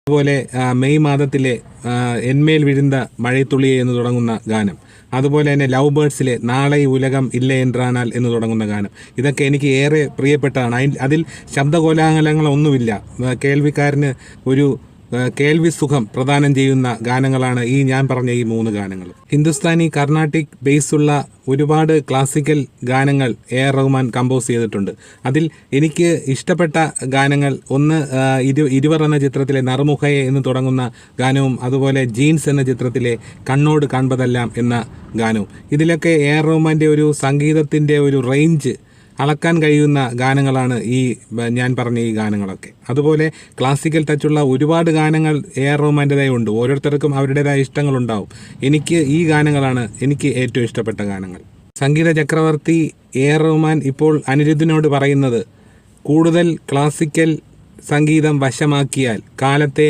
അതുപോലെ മെയ് മാതത്തിലെ എന്മേൽ വിഴുന്ന മഴത്തുള്ളിയെ എന്ന് തുടങ്ങുന്ന ഗാനം, അതുപോലെ തന്നെ ലവ് ബേർഡ്സിലെ നാളെ ഉലകം ഇല്ല എന്റാനാൽ എന്ന് തുടങ്ങുന്ന ഗാനം, ഇതൊക്കെ എനിക്ക് ഏറെ പ്രിയപ്പെട്ടതാണ്. അതിൽ ശബ്ദകോലാഹലങ്ങളൊന്നുമില്ല. കേൾവിക്കാരന് ഒരു കേൾവി സുഖം പ്രദാനം ചെയ്യുന്ന ഗാനങ്ങളാണ് ഞാൻ പറഞ്ഞ ഈ 3 ഗാനങ്ങൾ. ഹിന്ദുസ്ഥാനി കർണാട്ടിക് ബേസുള്ള ഒരുപാട് ക്ലാസിക്കൽ ഗാനങ്ങൾ AR റഹ്മാൻ കമ്പോസ് ചെയ്തിട്ടുണ്ട്. അതിൽ എനിക്ക് ഇഷ്ടപ്പെട്ട ഗാനങ്ങൾ ഒന്ന് ഇരുവർ എന്ന ചിത്രത്തിലെ നറുമുഖയെ എന്ന് തുടങ്ങുന്ന ഗാനവും, അതുപോലെ ജീൻസ് എന്ന ചിത്രത്തിലെ കണ്ണോട് കാൺപതെല്ലാം എന്ന ഗാനവും. ഇതിലൊക്കെ AR റഹ്മാൻ്റെ ഒരു സംഗീതത്തിൻ്റെ ഒരു റേഞ്ച് അളക്കാൻ കഴിയുന്ന ഗാനങ്ങളാണ് ഞാൻ പറഞ്ഞ ഈ ഗാനങ്ങളൊക്കെ. അതുപോലെ ക്ലാസിക്കൽ ടച്ചുള്ള ഒരുപാട് ഗാനങ്ങൾ AR റഹ്മാൻ്റെതായി ഉണ്ട്. ഓരോരുത്തർക്കും അവരുടേതായ ഇഷ്ടങ്ങളുണ്ടാവും. എനിക്ക് ഈ ഗാനങ്ങളാണ് എനിക്ക് ഏറ്റവും ഇഷ്ടപ്പെട്ട ഗാനങ്ങൾ. സംഗീത ചക്രവർത്തി AR റഹ്മാൻ ഇപ്പോൾ അനിരുദ്ധിനോട് പറയുന്നത്, കൂടുതൽ ക്ലാസിക്കൽ സംഗീതം വശമാക്കിയാൽ കാലത്തെ